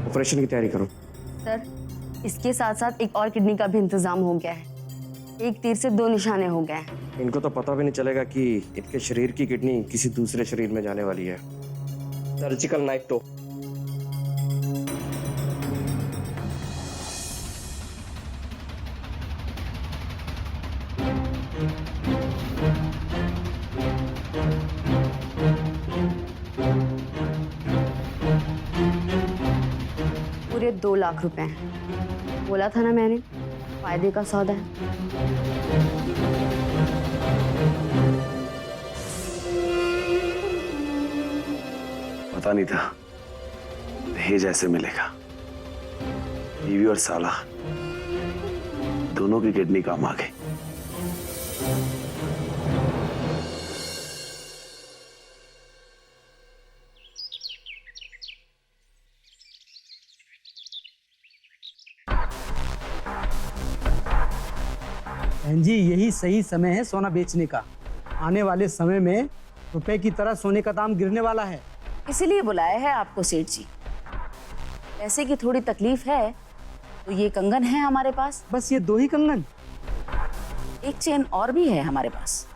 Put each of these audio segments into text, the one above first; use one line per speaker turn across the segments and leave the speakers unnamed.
Operation की तैयारी करो।
सर, इसके साथ साथ एक और किडनी का भी इंतजाम हो गया है। एक तीर से दो निशाने हो गए हैं।
इनको तो पता भी नहीं चलेगा कि इनके शरीर की किडनी किसी दूसरे शरीर में जाने वाली है। सर्जिकल नाइफ तो
पूरे 2 लाख रुपए हैं। बोला था ना मैंने, फायदे का सौदा है।
पता नहीं था दहेज ऐसे मिलेगा। बीवी और साला दोनों की किडनी काम आ गई।
बहन जी, यही सही समय है सोना बेचने का। आने वाले समय में रुपए की तरह सोने का दाम गिरने वाला है।
इसीलिए बुलाया है आपको सेठ जी। पैसे की थोड़ी तकलीफ है तो ये कंगन है हमारे पास।
बस ये 2 ही कंगन?
एक चेन और भी है हमारे पास।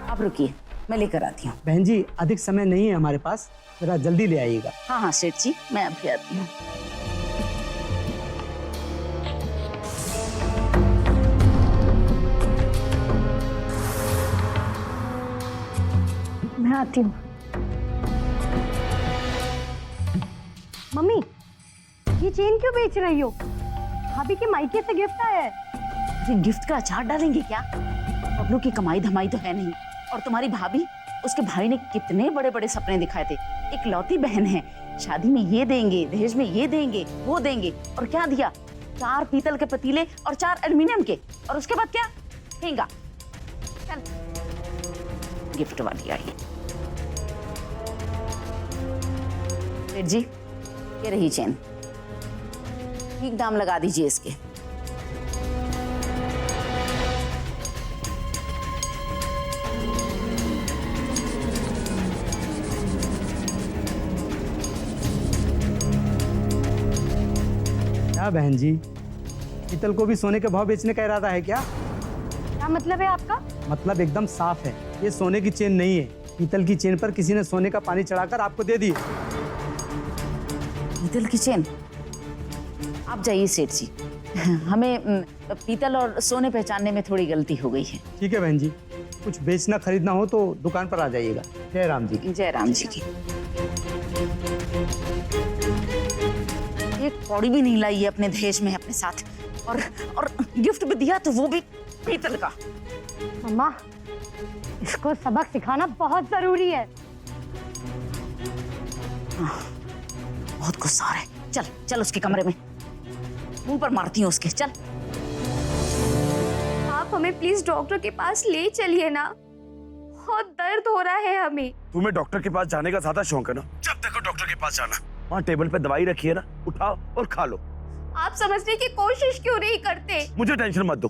आप रुकिए, मैं लेकर आती हूँ।
बहन जी, अधिक समय नहीं है हमारे पास, जरा जल्दी ले आइएगा।
हाँ हाँ सेठ जी, मैं अभी आती हूँ।
मैं आती हूँ। मम्मी, ये चेन क्यों बेच रही हो? भाभी के मायके से गिफ्ट आया है।
अरे गिफ्ट का अचार डालेंगे क्या? बबलू की कमाई धमाई तो है नहीं। और तुम्हारी भाभी, उसके भाई ने कितने बड़े बड़े सपने दिखाए थे। एक लौती बहन है, शादी में ये देंगे, दहेज में ये देंगे, वो देंगे। और क्या दिया? 4 पीतल के पतीले और 4 एल्युमिनियम के। और उसके बाद क्या? ठेंगा। चल, गिफ्ट वाली आई। सेठ जी, ये रही चेन। ठीक दाम लगा दीजिए इसके।
क्या बहन जी, पीतल को भी सोने के भाव बेचने का इरादा है क्या?
क्या मतलब है आपका?
मतलब एकदम साफ है, ये सोने की चेन नहीं है। पीतल की चेन पर किसी ने सोने का पानी चढ़ाकर आपको दे दी।
पीतल की चेन? आप जाइए सेठ जी, हमें पीतल और सोने पहचानने में थोड़ी गलती हो गई है।
ठीक है बहन जी, कुछ बेचना खरीदना हो तो दुकान पर आ जाइएगा। जय राम जी की।
जय राम जी की। एक कौड़ी भी नहीं लाई है अपने दहेज में अपने साथ। और गिफ्ट भी दिया तो वो भी पीतल का।
मम्मा, इसको सबक सिखाना बहुत जरूरी है।
बहुत गुस्सा आ रहा है। चल चल उसके कमरे में, मुंह पर मारती हूँ उसके। चल।
आप हमें प्लीज डॉक्टर के पास ले चलिए ना, बहुत दर्द हो रहा है हमें।
तुम्हें डॉक्टर के पास जाने का ज्यादा शौक है ना? जब देखो डॉक्टर के पास जाना। वहाँ टेबल पे दवाई रखी है ना, उठाओ और खा लो।
आप समझने की कोशिश क्यों नहीं करते?
मुझे टेंशन मत दो।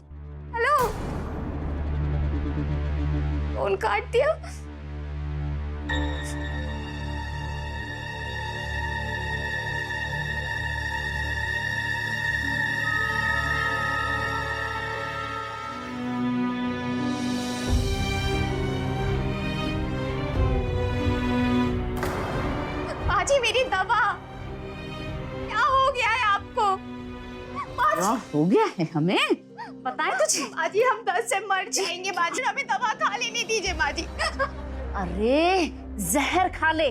हेलो, फोन काट दिया। बाजी, मेरी दवा, क्या हो गया है आपको?
क्या हो गया है हमें? बताएं तुझे।
बाजी, हम दर्द से मर जाएंगे। बाजी, हमें दवा खा लेने दीजिए बाजी।
अरे जहर खा ले,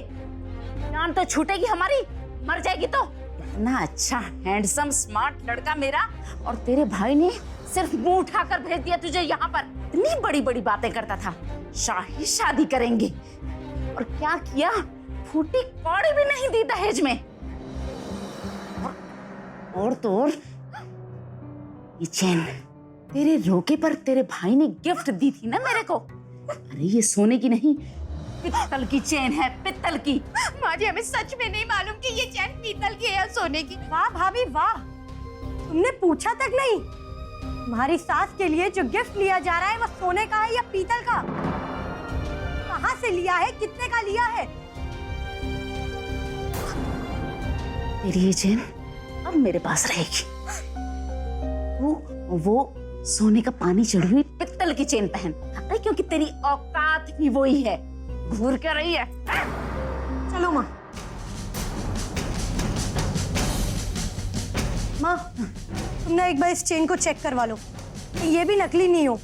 जान तो छूटेगी हमारी, मर जाएगी तो। इतना अच्छा हैंडसम स्मार्ट लड़का मेरा, और तेरे भाई ने सिर्फ मुंह उठाकर भेज दिया तुझे यहाँ पर। इतनी बड़ी बड़ी बातें करता था, शाही शादी करेंगे, और क्या किया? फूटी कौड़ी भी नहीं दी दहेज में। और तो और ये चेन तेरे रोके पर तेरे भाई ने गिफ्ट दी थी ना मेरे को। अरे ये सोने की नहीं, पित्तल की चेन है, पित्तल की।
माजी, हमें सच में नहीं मालूम कि ये चैन पीतल की है या सोने की। वाह भाभी वाह, तुमने पूछा तक नहीं? तुम्हारी सास के लिए जो गिफ्ट लिया जा रहा है वो सोने का है या पीतल का? कहाँ से लिया है, कितने का लिया है?
तेरी ये चेन अब मेरे पास रहेगी। वो सोने का पानी चढ़ी हुई पित्तल की चेन पहन। अरे क्योंकि तेरी औकात ही वही है, घूर के रही है।
चलो माँ। माँ, तुम ना एक बार इस चेन को चेक करवा लो, ये भी नकली नहीं हो,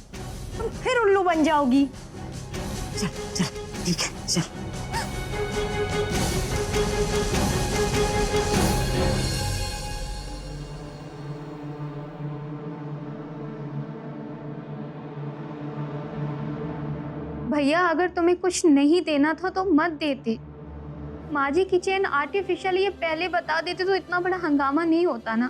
तुम फिर उल्लू बन जाओगी।
चल चल ठीक है चल।
भैया अगर तुम्हें कुछ नहीं देना था तो मत देती। माँ जी की चेन आर्टिफिशियल ये पहले बता देते तो इतना बड़ा हंगामा नहीं होता ना।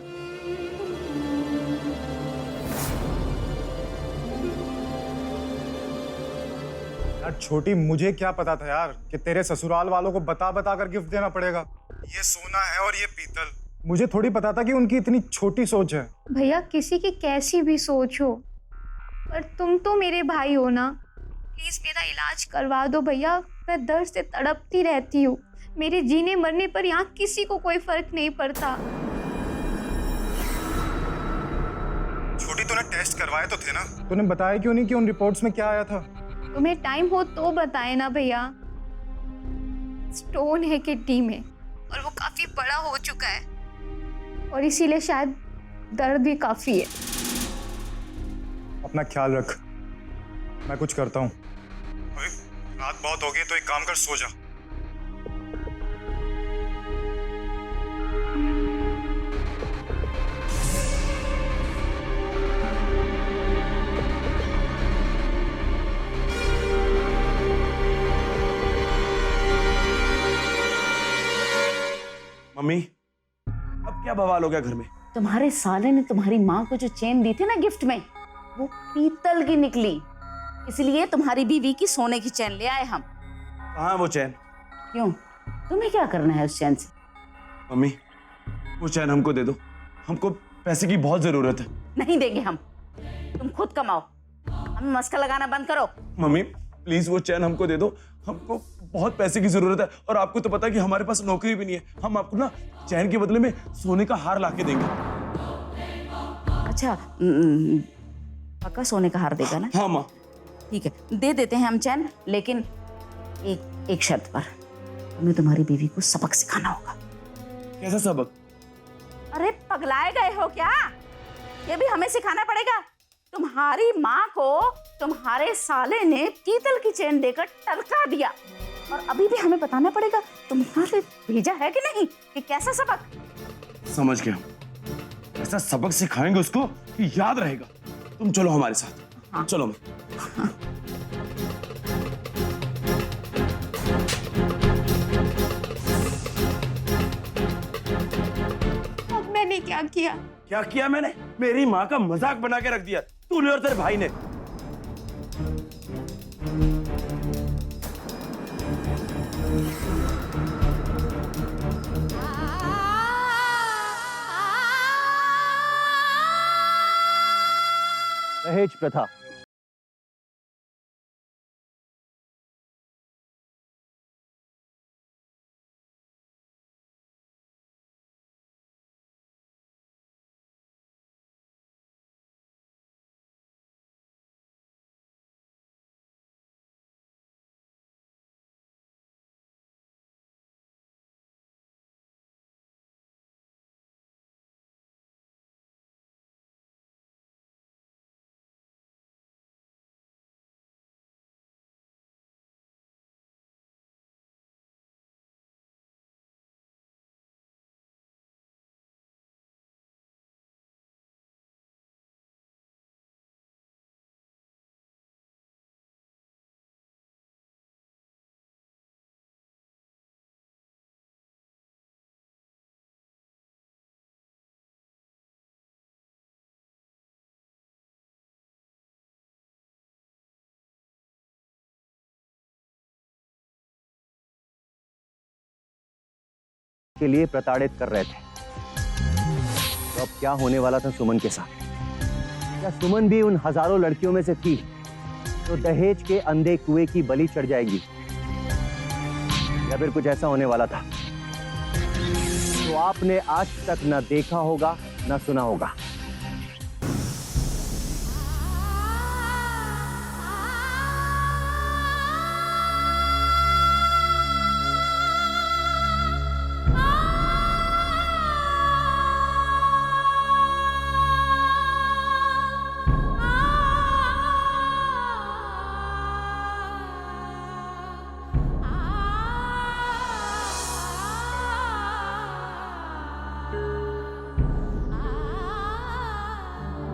यार छोटी, मुझे क्या पता था यार कि तेरे ससुराल वालों को बता बता कर गिफ्ट देना पड़ेगा। ये सोना है और ये पीतल। मुझे थोड़ी पता था कि उनकी इतनी छोटी सोच है।
भैया किसी की कैसी भी सोच हो, पर तुम तो मेरे भाई हो ना, प्लीज मेरा इलाज करवा दो भैया। मैं दर्द से तड़पती रहती हूँ। मेरे जीने मरने पर यहाँ किसी को कोई फर्क नहीं पड़ता।
छोटी, तूने टेस्ट करवाए तो थे ना? तूने बताया क्यों नहीं कि उन रिपोर्ट्स में क्या आया था?
तुम्हें टाइम हो तो बताए ना भैया। स्टोन है किडनी में और वो काफी बड़ा हो चुका है, और इसीलिए शायद दर्द भी काफी है।
अपना ख्याल रख, मैं कुछ करता हूँ। रात बहुत हो गई तो एक काम कर, सो जा।
मम्मी, अब क्या बवाल हो गया घर में?
तुम्हारे साले ने तुम्हारी माँ को जो चेन दी थी ना गिफ्ट में, वो पीतल की निकली। इसलिए तुम्हारी बीवी की सोने की चेन ले आए हम।
कहाँ है वो चैन?
क्यों, तुम्हें क्या करना है उस चैन से?
मम्मी, वो चैन हमको दे दो, हमको पैसे की बहुत जरूरत है।
नहीं देंगे हम, तुम खुद कमाओ, हमें मस्का लगाना बंद करो।
मम्मी प्लीज वो चैन हमको दे दो, हमको बहुत पैसे की जरूरत है। और आपको तो पता है कि हमारे पास नौकरी भी नहीं है। हम आपको ना चैन के बदले में सोने का हार लाके देंगे।
अच्छा, पक्का सोने का हार देगा ना?
हाँ माँ।
ठीक है, दे देते हैं हम चैन, लेकिन एक शर्त पर। हमें तुम्हारी बीवी को सबक सिखाना होगा।
कैसा सबक?
अरे पगलाए गए हो क्या? ये भी हमें सिखाना पड़ेगा। तुम्हारी माँ को तुम्हारे साले ने पीतल की चेन देकर टरका दिया, और अभी भी हमें बताना पड़ेगा तुम्हारे भेजा है कि नहीं, कि कैसा सबक?
समझ गया, ऐसा सबक सिखाएंगे उसको कि याद रहेगा। तुम चलो हमारे साथ। हाँ। चलो मैं। हाँ।
अब मैंने क्या किया?
क्या किया मैंने? मेरी माँ का मजाक बना के रख दिया तूने और तेरे भाई ने।
दहेज प्रथा के लिए प्रताड़ित कर रहे थे, तो अब क्या होने वाला था सुमन के साथ? क्या सुमन भी उन हजारों लड़कियों में से थी तो दहेज के अंधे कुएं की बलि चढ़ जाएगी, या फिर कुछ ऐसा होने वाला था? तो तो आपने आज तक न देखा होगा न सुना होगा।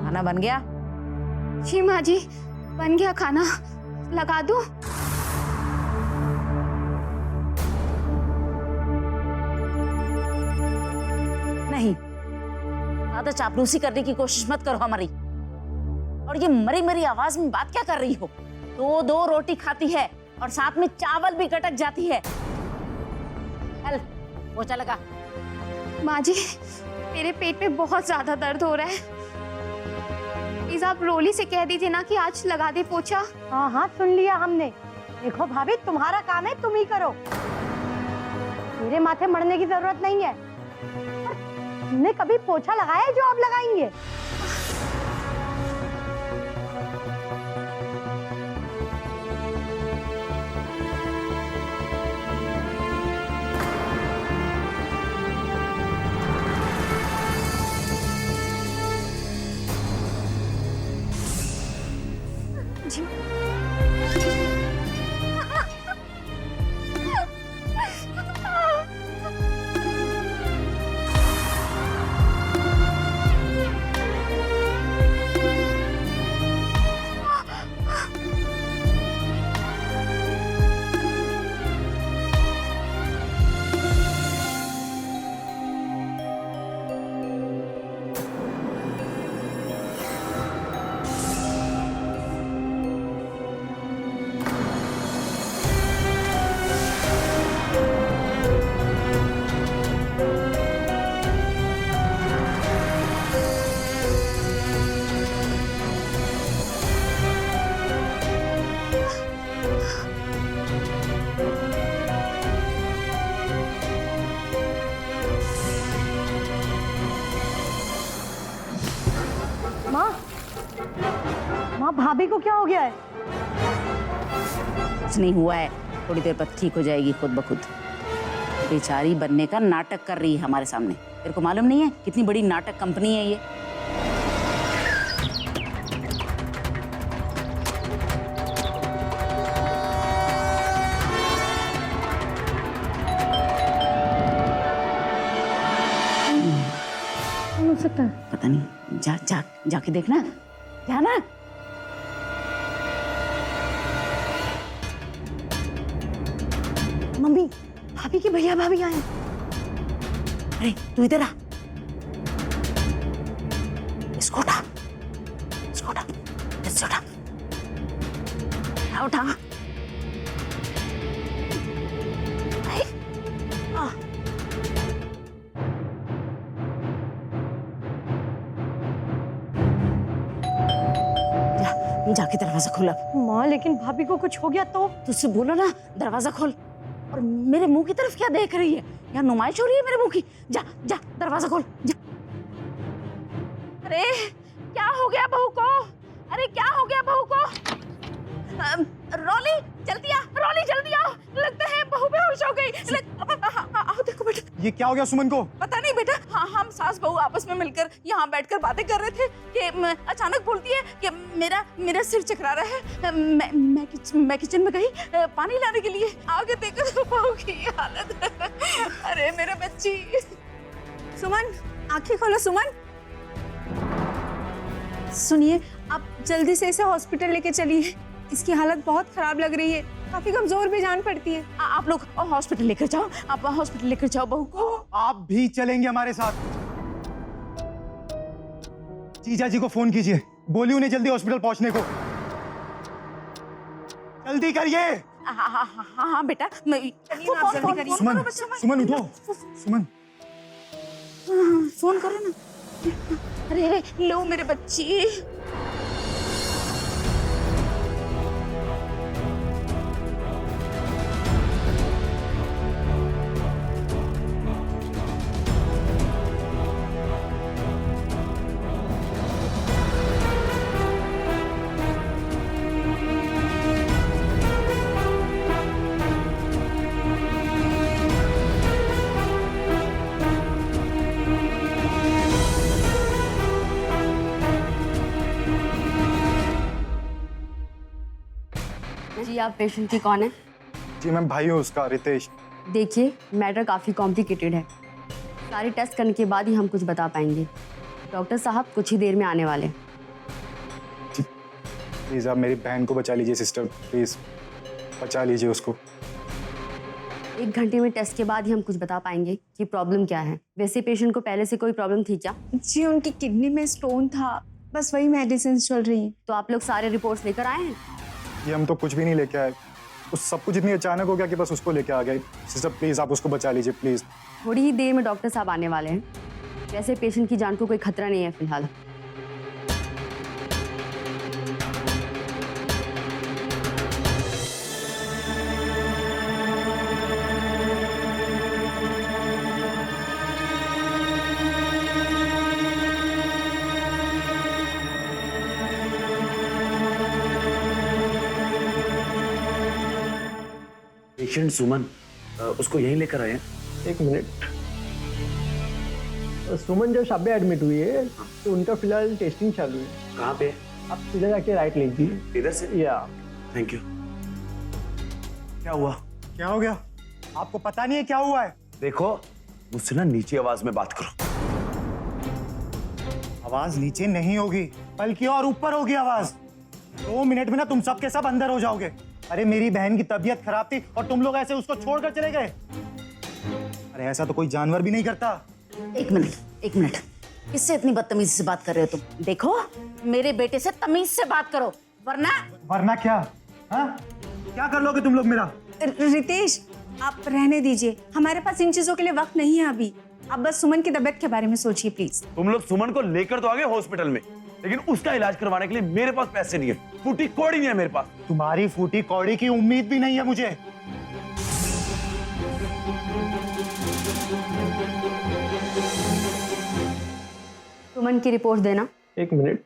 खाना बन गया?
जी माँ जी, बन गया खाना, लगा दूं?
नहीं, ज्यादा चापलूसी करने की कोशिश मत करो हमारी। और ये मरी मरी आवाज में बात क्या कर रही हो? दो दो रोटी खाती है और साथ में चावल भी गटक जाती है। चल, पोछा लगा।
माँ जी, मेरे पेट में बहुत ज्यादा दर्द हो रहा है। प्लीज आप रोली से कह दीजिए ना कि आज लगा दे पोछा।
हाँ हाँ, सुन लिया हमने। देखो भाभी, तुम्हारा काम है, तुम ही करो। मेरे माथे मरने की जरूरत नहीं है। तुमने कभी पोछा लगाया है जो आप लगाएंगे? माँ, भाभी को क्या हो गया है?
कुछ नहीं हुआ है, थोड़ी देर बाद ठीक हो जाएगी खुद ब खुद। बेचारी बनने का नाटक कर रही है हमारे सामने। तेरे को मालूम नहीं है कितनी बड़ी नाटक कंपनी है ये?
हो सकता है।
पता नहीं, जाके देखना, जाना।
मम्मी, भाभी के भैया भाभी आए।
अरे तू इधर आ, इसको उठा, इसको उठा, इससे उठा, उठा। जाके दरवाजा खोला।
माँ, लेकिन भाभी को कुछ हो गया तो?
तुझसे बोलो ना दरवाजा खोल। और मेरे मुंह की तरफ क्या देख रही है? यहाँ नुमाइश हो रही है मेरे मुंह की। जा जा, दरवाजा खोल जा। अरे क्या हो गया बहू को? अरे क्या हो गया बहू को? रोली जल्दी आ, रोली जल्दी आओ, लगता है बहू बेहोश हो गई। आओ देखो बेटा।
ये क्या हो गया सुमन को?
पता नहीं बेटा, हाँ हम सास बहू आपस में मिलकर यहाँ बैठकर बातें कर रहे थे कि अचानक बोलती है कि मेरा सिर चकरा रहा है। मैं किचन में गई पानी लाने के लिए, आगे देखो तो बहू की हालत। अरे मेरे बच्ची।
सुमन, आंखें खोलो सुमन। सुनिए, आप जल्दी से इसे हॉस्पिटल लेके चलिए। इसकी हालत बहुत खराब लग रही है, काफी कमजोर भी जान पड़ती है।
आप लोग हॉस्पिटल लेकर जाओ, आप हॉस्पिटल लेकर जाओ बहू को।
आप भी चलेंगे हमारे साथ? जीजा जी को फोन कीजिए, बोलिए उन्हें जल्दी हॉस्पिटल पहुंचने को। जल्दी करिए।
हाँ बेटा,
सुमन, सुमन उठो, सुमन।
फोन करो ना। अरे लो मेरे बच्ची।
आप पेशेंट की कौन है?
जी मैं भाई हूँ उसका, रितेश।
देखिए, मैटर काफ़ी कॉम्प्लिकेटेड है। सारे टेस्ट करने के बाद ही हम कुछ बता पाएंगे। डॉक्टर साहब कुछ ही देर में आने वाले हैं।
प्लीज़ आप मेरी बहन को बचा लीजिए सिस्टर, प्लीज़ बचा लीजिए उसको।
1 घंटे में टेस्ट के बाद ही हम कुछ बता पाएंगे कि प्रॉब्लम क्या है। वैसे पेशेंट को पहले से कोई प्रॉब्लम थी क्या?
जी उनकी किडनी में स्टोन था, बस वही मेडिसिन चल रही हैं।
तो आप लोग सारे रिपोर्ट्स लेकर आए हैं?
ये हम तो कुछ भी नहीं लेके आए, उस सब कुछ इतनी अचानक हो गया कि बस उसको लेके आ गए। सिस्टर प्लीज़ आप उसको बचा लीजिए प्लीज़।
थोड़ी ही देर में डॉक्टर साहब आने वाले हैं। वैसे पेशेंट की जान को कोई खतरा नहीं है फिलहाल।
पेशेंट सुमन, उसको यहीं लेकर आए हैं।
1 मिनट। सुमन जब शॉप में एडमिट हुई है तो उनका फिलहाल टेस्टिंग चालू है।
कहाँ पे?
आप सीधा जाके राइट लीजिए।
इधर से?
या
थैंक यू। क्या हुआ?
क्या हो गया? आपको पता नहीं है क्या हुआ है?
देखो, मुझसे ना नीची आवाज में बात करो।
आवाज नीचे नहीं होगी, बल्कि और ऊपर होगी आवाज। 2 मिनट में ना तुम सब के सब अंदर हो जाओगे। अरे मेरी बहन की तबीयत खराब थी और तुम लोग ऐसे उसको छोड़कर चले गए। अरे ऐसा तो कोई जानवर भी नहीं करता।
1 मिनट, 1 मिनट। किससे इतनी बदतमीजी से बात कर रहे हो तुम? देखो, मेरे बेटे से तमीज से बात करो, वरना
क्या? हाँ? क्या कर लोगे तुम लोग मेरा?
रितेश आप रहने दीजिए, हमारे पास इन चीजों के लिए वक्त नहीं है अभी। आप बस सुमन की तबीयत के बारे में सोचिए प्लीज।
तुम लोग सुमन को लेकर तो आ गए हॉस्पिटल में, लेकिन उसका इलाज करवाने के लिए मेरे पास पैसे नहीं है, फूटी कौड़ी नहीं है मेरे पास।
तुम्हारी फूटी कौड़ी की उम्मीद भी नहीं है मुझे।
सुमन की रिपोर्ट देना।
1 मिनट।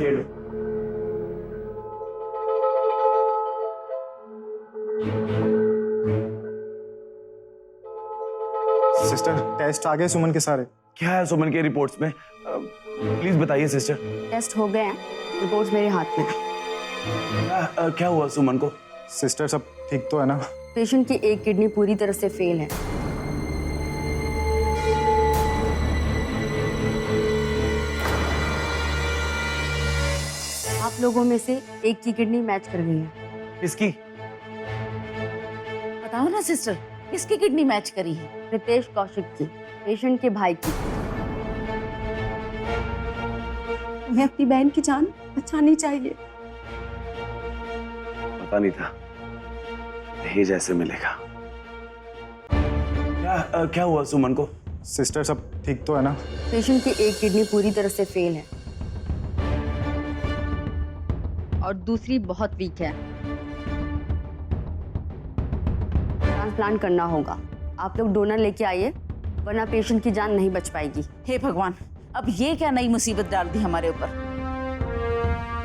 ये लो।
सिस्टर टेस्ट आ गए सुमन के सारे।
क्या है सुमन के रिपोर्ट्स में? प्लीज बताइए सिस्टर।
टेस्ट हो गए हैं, रिपोर्ट्स मेरे हाथ में।
क्या हुआ सुमन को?
सिस्टर सब ठीक तो है ना?
पेशेंट की एक किडनी पूरी तरह से फेल है। आप लोगों में से एक की किडनी मैच कर गई है।
किसकी?
बताओ ना सिस्टर, किसकी किडनी मैच करी है?
रितेश कौशिक की, पेशेंट के भाई की।
तुम्हें अपनी बहन की जान बचानी चाहिए।
पता नहीं था दहेज ऐसे मिलेगा। क्या हुआ सुमन को?
सिस्टर सब ठीक तो है ना?
पेशेंट की एक किडनी पूरी तरह से फेल है और दूसरी बहुत वीक है। ट्रांसप्लांट करना होगा। आप लोग डोनर लेके आइए, वरना पेशेंट की जान नहीं बच पाएगी।
हे भगवान, अब ये क्या नई मुसीबत डाल दी हमारे ऊपर।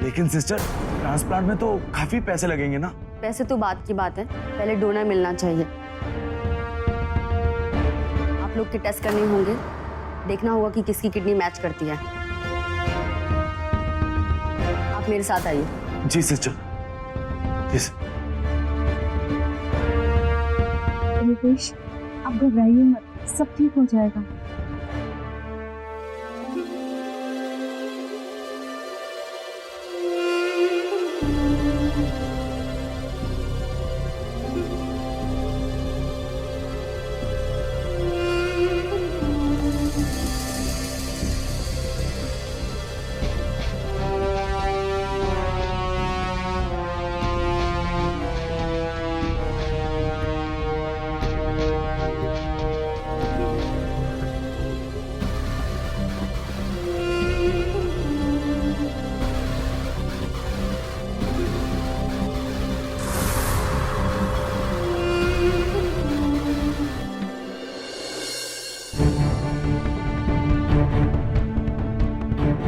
लेकिन सिस्टर, ट्रांसप्लांट में तो काफी पैसे लगेंगे ना?
पैसे तो बात की बात है, पहले डोनर मिलना चाहिए। आप लोग के टेस्ट करने होंगे, देखना होगा कि किसकी किडनी मैच करती है। आप मेरे साथ आइए।
जी सिस्टर। यस।
रितेश आप घबराइए मत, सब ठीक हो जाएगा।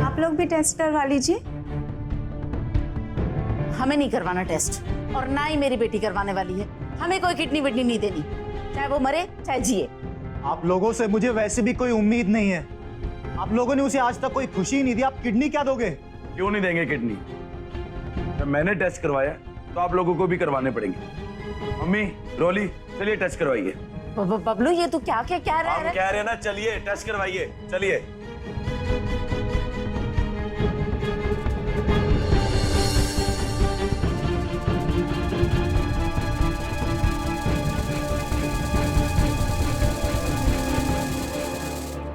आप लोग भी टेस्ट करवा लीजिए।
हमें नहीं करवाना टेस्ट, और ना ही मेरी बेटी करवाने वाली है। हमें कोई किडनी विडनी नहीं देनी, चाहे वो मरे चाहे जिए।
आप लोगों से मुझे वैसे भी कोई उम्मीद नहीं है। आप लोगों ने उसे आज तक कोई खुशी नहीं दी, आप किडनी क्या दोगे?
क्यों नहीं देंगे किडनी? जब मैंने टेस्ट करवाया तो आप लोगों को भी करवाने पड़ेंगे। मम्मी, रोली, चलिए टेस्ट करवाइए।
बबलू ये तू क्या क्या कह रहा
हम
है?
कह रहे हैं ना, चलिए टेस्ट करवाइए, चलिए।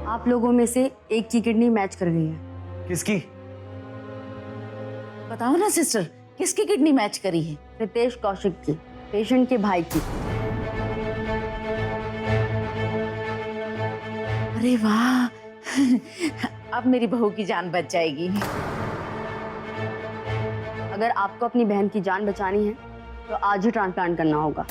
आप लोगों में से एक की किडनी मैच कर गई है।
किसकी?
बताओ ना सिस्टर, किसकी किडनी मैच करी है?
रितेश कौशिक की, पेशेंट के भाई की।
अरे वाह अब मेरी बहू की जान बच जाएगी।
अगर आपको अपनी बहन की जान बचानी है तो आज ही ट्रांसप्लांट करना होगा।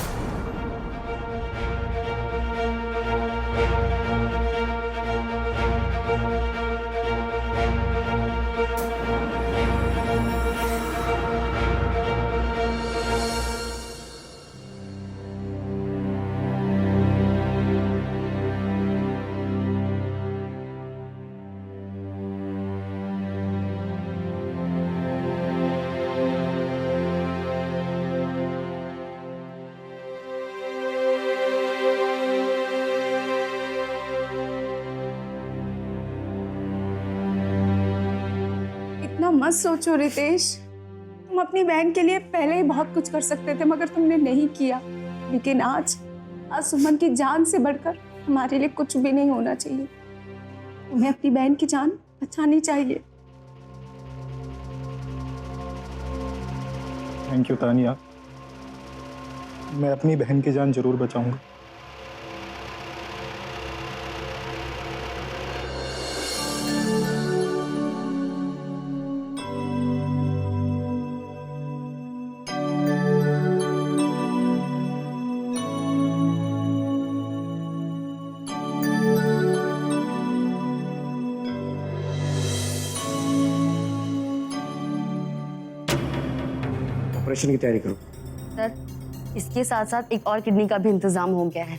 इतना मत सोचो रितेश, तुम अपनी बहन के लिए पहले ही बहुत कुछ कर सकते थे मगर तुमने नहीं किया। लेकिन आज सुमन की जान से बढ़कर हमारे लिए कुछ भी नहीं होना चाहिए। तुम्हें अपनी बहन की जान बचानी चाहिए।
थैंक यू तानिया, मैं अपनी बहन की जान जरूर बचाऊंगा।
ऑपरेशन की तैयारी करो।
सर, इसके साथ साथ एक और किडनी का भी इंतजाम हो गया है।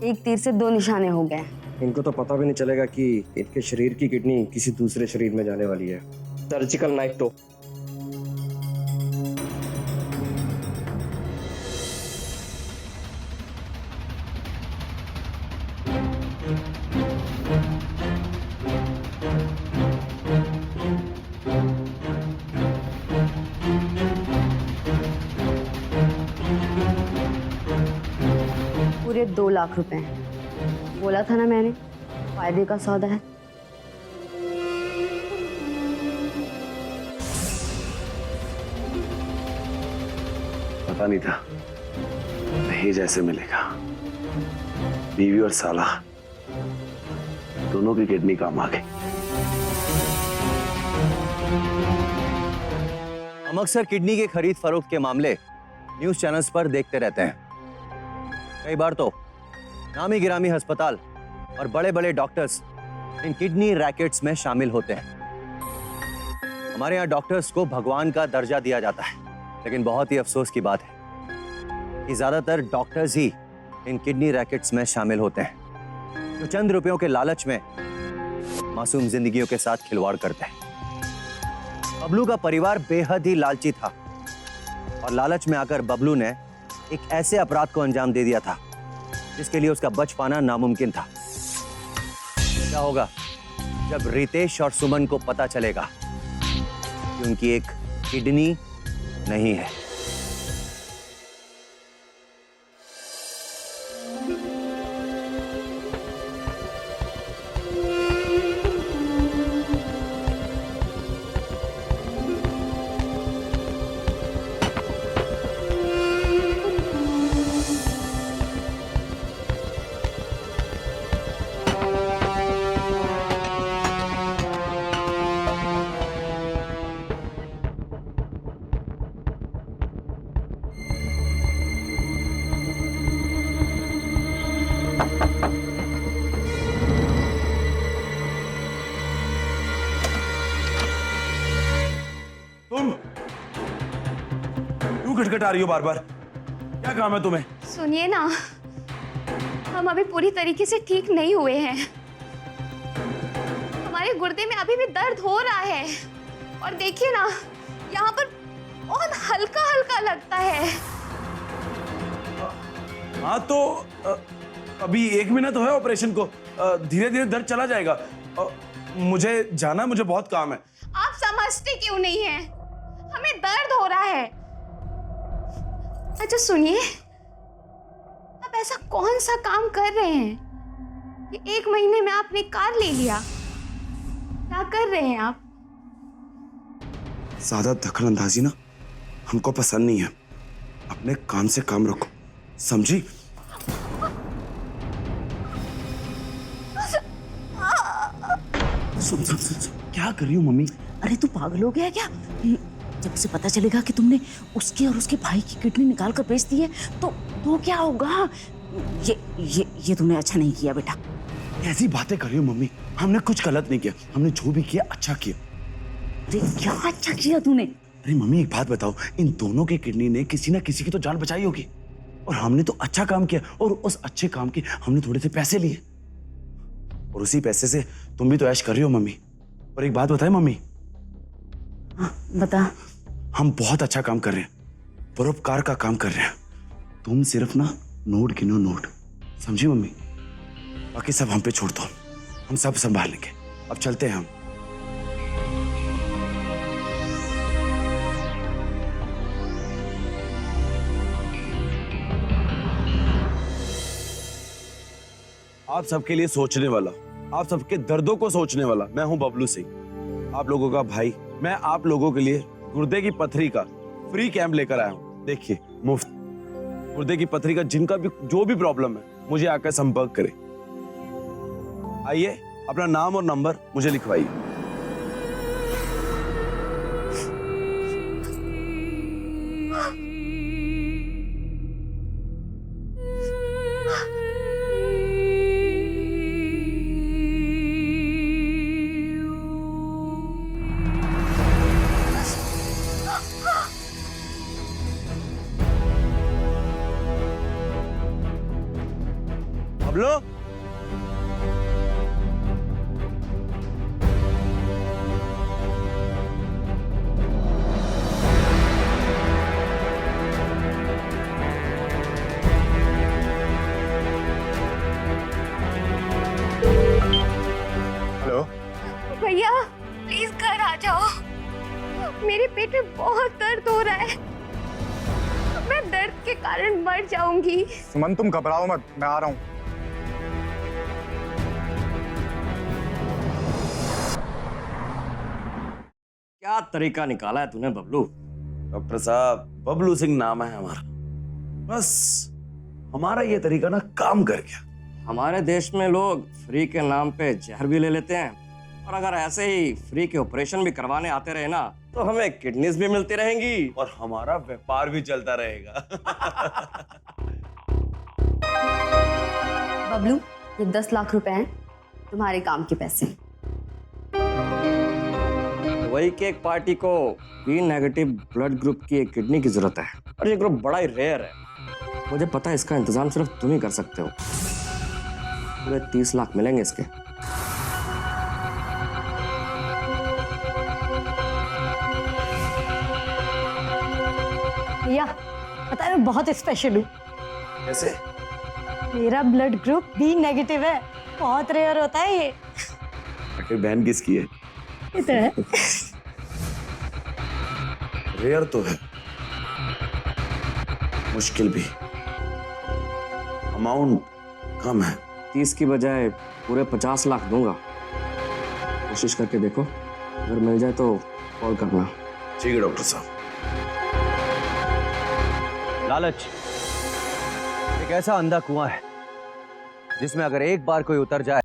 एक तीर से दो निशाने हो गए हैं।
इनको तो पता भी नहीं चलेगा कि इनके शरीर की किडनी किसी दूसरे शरीर में जाने वाली है। सर्जिकल नाइफ तो
पूरे 2 लाख रुपए। बोला था ना मैंने, फायदे का सौदा है।
पता नहीं था दहेज ऐसे मिलेगा। बीवी और साला दोनों की किडनी काम आ गई।
हम अक्सर किडनी के खरीद फरोख्त के मामले न्यूज चैनल्स पर देखते रहते हैं। कई बार तो नामी गिरामी अस्पताल और बड़े बड़े डॉक्टर्स इन किडनी रैकेट्स में शामिल होते हैं। हमारे यहाँ डॉक्टर्स को भगवान का दर्जा दिया जाता है, लेकिन बहुत ही अफसोस की बात है कि ज्यादातर डॉक्टर्स ही इन किडनी रैकेट्स में शामिल होते हैं, जो चंद रुपयों के लालच में मासूम जिंदगियों के साथ खिलवाड़ करते हैं। बबलू का परिवार बेहद ही लालची था और लालच में आकर बबलू ने एक ऐसे अपराध को अंजाम दे दिया था जिसके लिए उसका बच पाना नामुमकिन था। क्या होगा जब रितेश और सुमन को पता चलेगा कि उनकी एक किडनी नहीं है?
तुम क्यों खटखटा रही हो बार बार? क्या काम है तुम्हें?
सुनिए ना, हम अभी पूरी तरीके से ठीक नहीं हुए हैं। हमारे गुर्दे में अभी भी दर्द हो रहा है और देखिए ना, यहाँ पर बहुत हल्का हल्का लगता है।
हाँ तो अभी 1 महीना तो है ऑपरेशन को, धीरे धीरे दर्द चला जाएगा। मुझे जाना है, मुझे बहुत काम है।
आप समझते क्यों नहीं हैं? हमें दर्द हो रहा है। अच्छा सुनिए, आप ऐसा कौन सा काम कर रहे हैं कि 1 महीने में आपने कार ले लिया? क्या कर रहे हैं आप?
ज्यादा दखल अंदाजी ना हमको पसंद नहीं है। अपने काम से काम रखो, समझी? सुन, क्या कर रही हो मम्मी?
अरे तू पागल हो गया क्या? जब उसे पता चलेगा कि तुमने उसके और उसके भाई की किडनी निकाल कर बेच दी है तो क्या होगा? ये तुमने अच्छा नहीं किया बेटा।
ऐसी बातें कर रही हो मम्मी? हमने कुछ गलत नहीं किया, हमने जो भी किया अच्छा किया।
अरे क्या अच्छा किया तूने?
अरे मम्मी एक बात बताओ, इन दोनों के किडनी ने किसी ना किसी की तो जान बचाई होगी, और हमने तो अच्छा काम किया, और उस अच्छे काम के हमने थोड़े से पैसे लिए, और उसी पैसे से तुम भी तो ऐश कर रही हो मम्मी। और एक बात बताए मम्मी?
हाँ, बता।
हम बहुत अच्छा काम कर रहे हैं, परोपकार का काम कर रहे हैं। तुम सिर्फ ना नोट गिनो, नोट, समझी मम्मी? बाकी सब हम पे छोड़ दो, हम सब संभाल लेंगे। अब चलते हैं हम। आप सबके लिए सोचने वाला, आप सबके दर्दों को सोचने वाला मैं हूं बबलू सिंह, आप लोगों का भाई। मैं आप लोगों के लिए गुर्दे की पथरी का फ्री कैंप लेकर आया हूं। देखिए, मुफ्त गुर्दे की पथरी का जिनका भी जो भी प्रॉब्लम है, मुझे आकर संपर्क करें। आइए, अपना नाम और नंबर मुझे लिखवाइए। बबलू,
हेलो।
भैया प्लीज घर आ जाओ, मेरे पेट में बहुत दर्द हो रहा है। मैं दर्द के कारण मर जाऊंगी।
सुमन तुम घबराओ मत, मैं आ रहा हूँ।
क्या तरीका निकाला है तूने बबलू?
डॉक्टर साहब, बबलू सिंह नाम है हमारा। बस हमारा ये तरीका ना काम कर गया।
हमारे देश में लोग फ्री के नाम पे जहर भी ले लेते हैं, और अगर ऐसे ही फ्री के ऑपरेशन भी करवाने आते रहे ना, तो हमें किडनीज भी मिलती रहेंगी
और हमारा व्यापार भी चलता रहेगा।
बबलू, ये 10 लाख रुपए हैं तुम्हारे काम के पैसे।
वही कि एक पार्टी को बी नेगेटिव ब्लड ग्रुप की एक किडनी की जरूरत है, और ये ग्रुप बड़ा ही रेयर है। मुझे पता है इसका इंतजाम सिर्फ तुम ही कर सकते हो। पूरे 30 लाख मिलेंगे इसके।
भैया पता है मैं बहुत स्पेशल हूँ।
कैसे?
मेरा ब्लड ग्रुप बी नेगेटिव है, बहुत रेयर होता है ये।
आखिर बहन किसकी है?
इधर है।
रेयर तो है, मुश्किल भी। अमाउंट कम है।
30 की बजाय पूरे 50 लाख दूंगा। कोशिश करके देखो, अगर मिल जाए तो कॉल करना।
ठीक है डॉक्टर साहब।
लालच एक ऐसा अंधा कुआं है जिसमें अगर एक बार कोई उतर जाए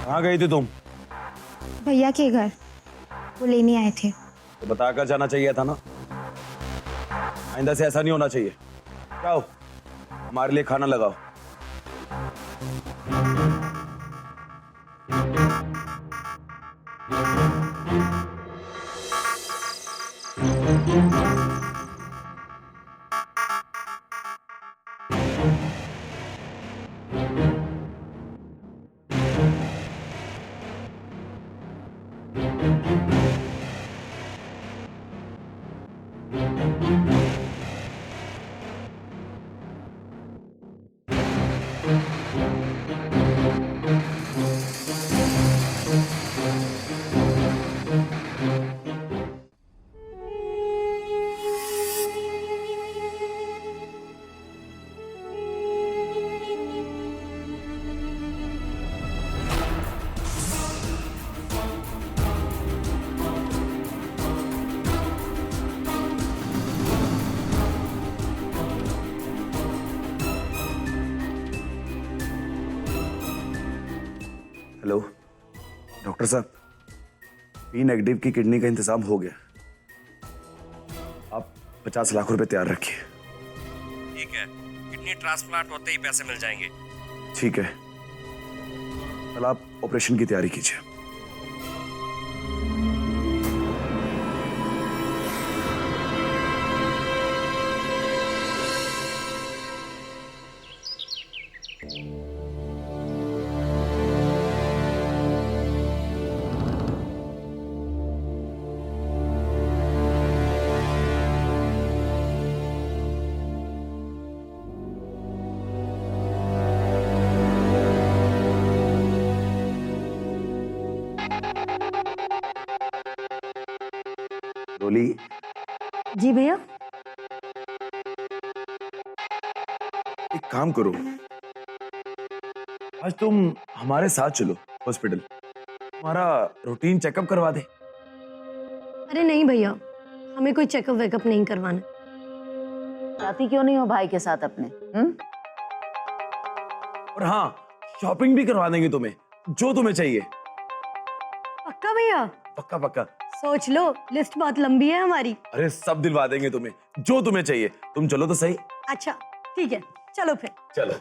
कहाँ गई थी तुम?
भैया के घर, वो लेने आए थे।
तो बताकर जाना चाहिए था ना। आइंदा से ऐसा नहीं होना चाहिए। जाओ, हमारे लिए खाना लगाओ। हेलो डॉक्टर साहब, बी नेगेटिव की किडनी का इंतजाम हो गया। आप 50 लाख रुपए तैयार रखिए।
ठीक है, किडनी ट्रांसप्लांट होते ही पैसे मिल जाएंगे।
ठीक है, कल आप ऑपरेशन की तैयारी कीजिए। रोली,
जी भैया।
एक काम करो, आज तुम हमारे साथ चलो हॉस्पिटल, हमारा रूटीन चेकअप करवा दे।
अरे नहीं भैया, हमें कोई चेकअप वेकअप नहीं करवाना।
जाती क्यों नहीं हो भाई के साथ अपने?
और हाँ, शॉपिंग भी करवा देंगे तुम्हें, जो तुम्हें चाहिए।
पक्का भैया?
पक्का पक्का।
सोच लो, लिस्ट बहुत लंबी है हमारी।
अरे सब दिलवा देंगे तुम्हें, जो तुम्हें चाहिए। तुम चलो तो सही।
अच्छा ठीक है, चलो फिर।
चलो।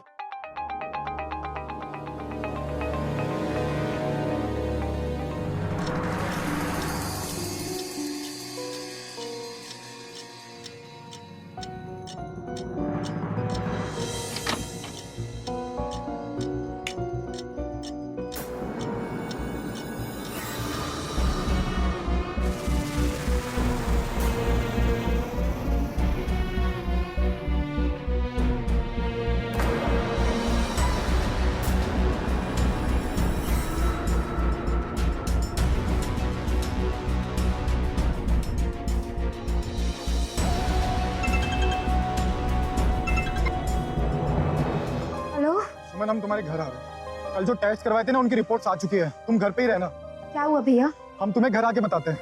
सुमन, हम तुम्हारे घर आ रहे हैं। कल जो टेस्ट करवाए थे ना, उनकी रिपोर्ट्स आ चुकी है। तुम घर पे ही रहना।
क्या हुआ भैया?
हम तुम्हें घर आके बताते हैं।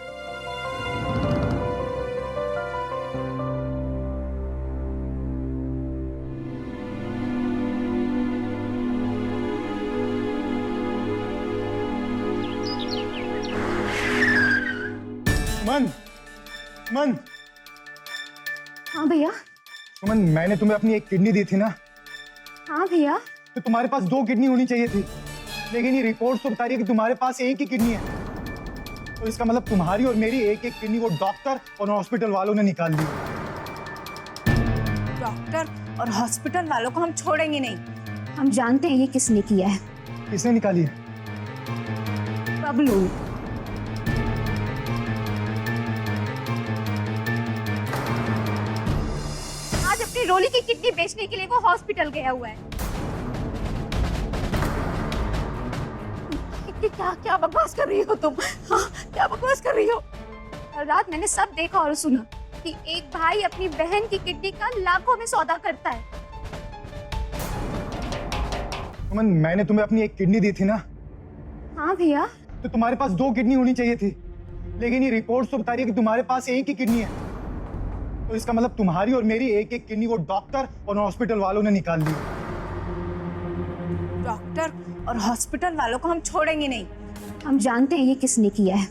सुमन, सुमन।
हाँ भैया।
सुमन, मैंने तुम्हें अपनी एक किडनी दी थी ना?
हाँ भैया।
तो तुम्हारे पास 2 किडनी होनी चाहिए थी, लेकिन ये रिपोर्ट तो बता रही है कि तुम्हारे पास एक ही किडनी है। तो इसका मतलब तुम्हारी और मेरी एक एक किडनी वो डॉक्टर और हॉस्पिटल वालों ने निकाल ली।
डॉक्टर और हॉस्पिटल वालों को हम छोड़ेंगे नहीं।
हम जानते हैं ये किसने किया है।
किसने निकाली है?
बबलू। आज अपनी रोली की किडनी बेचने के लिए वो हॉस्पिटल गया हुआ है। क्या क्या बकवास कर रही हो तुम? हाँ, क्या बकवास कर रही हो? कल रात मैंने सब देखा और सुना कि एक भाई अपनी बहन की किडनी का लाखों में सौदा करता है।
सुमन, मैंने तुम्हें अपनी एक किडनी दी थी ना?
हाँ भैया।
तो तुम्हारे पास 2 किडनी होनी चाहिए थी, लेकिन ये रिपोर्ट तो बता रही है कि तुम्हारे पास एक ही किडनी है। तो इसका मतलब तुम्हारी और मेरी एक एक किडनी वो डॉक्टर और हॉस्पिटल वालों ने निकाल ली।
डॉक्टर और हॉस्पिटल वालों को हम छोड़ेंगे नहीं।
हम जानते हैं ये किसने किया है।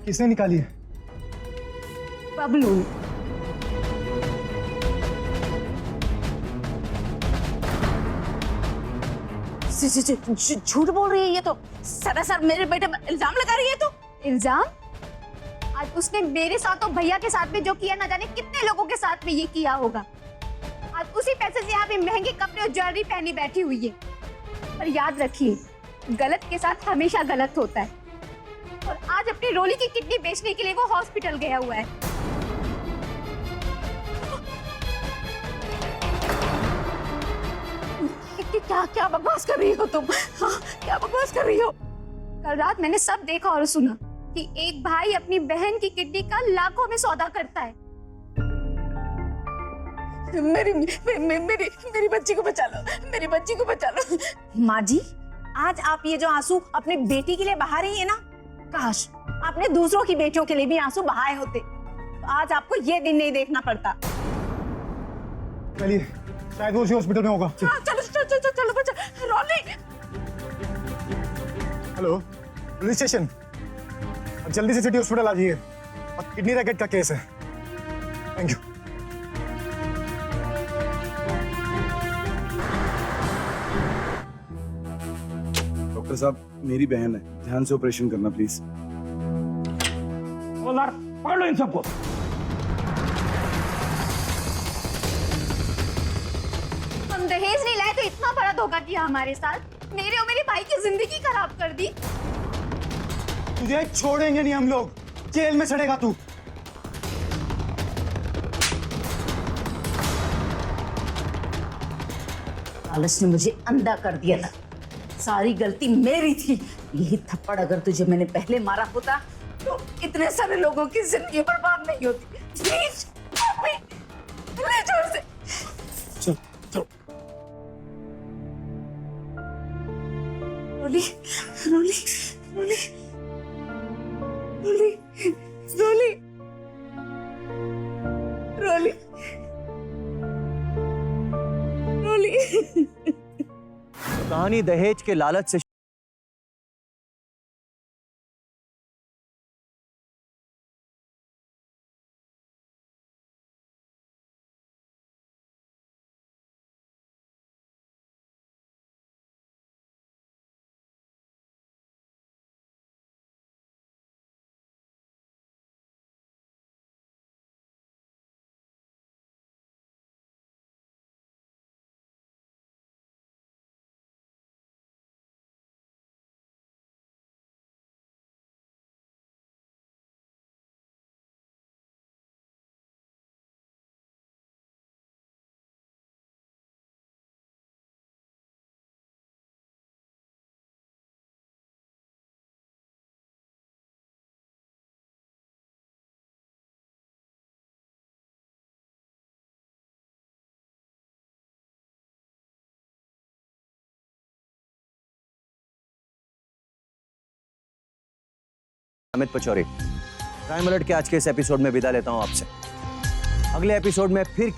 किसने निकाली है?
बबलू।
झूठ बोल रही है ये तो। सरासर मेरे बेटे पर इल्जाम लगा रही है तो।
इल्जाम? आज उसने मेरे साथ और भैया के साथ में जो किया, ना जाने कितने लोगों के साथ में ये किया होगा। आज उसी पैसे से यहाँ पे महंगे कपड़े और ज्वेलरी पहनी बैठी हुई है। पर याद रखिए, गलत के साथ हमेशा गलत होता है। और आज अपनी रोली की किडनी बेचने के लिए वो हॉस्पिटल गया हुआ है।
क्या क्या बकवास कर रही हो तुम? हाँ, क्या बकवास कर रही हो?
कल रात मैंने सब देखा और सुना कि एक भाई अपनी बहन की किडनी का लाखों में सौदा करता है।
मेरी बच्ची को बचा लो, मेरी बच्ची को बचा लो।
माँ जी, आज आप ये जो आंसू अपनी बेटी के लिए बहा रही है ना, काश आपने दूसरों की बेटियों के लिए भी आंसू बहाए होते, तो आज आपको ये दिन नहीं देखना पड़ता।
चलिए, शायद वो उसी हॉस्पिटल में होगा।
हाँ, चलो बच्चा। रोली।
Hello, police station. अब जल्दी से सिटी हॉस्पिटल आ जाइए। और किडनी रैकेट का केस है। Thank you.
डॉक्टर साहब, मेरी बहन है, ध्यान से ऑपरेशन करना प्लीज।
पकड़ लो इन सबको।
हम दहेज नहीं लाए तो इतना बड़ा धोखा किया हमारे साथ। मेरे और मेरे भाई की जिंदगी खराब कर दी।
तुझे छोड़ेंगे नहीं हम लोग। जेल में सड़ेगा तू।
लालच ने मुझे अंधा कर दिया था। सारी गलती मेरी थी। यही थप्पड़ अगर तुझे मैंने पहले मारा होता तो इतने सारे लोगों की जिंदगी बर्बाद नहीं होती। प्लीज ले जोर से।
चल चलो।
रोली रोली रोली रोली रोली रोली रोली।
कहानी दहेज के लालच से अमित पचौरी, क्राइम अलर्ट के आज के इस एपिसोड में विदा लेता हूं आपसे। अगले एपिसोड में फिर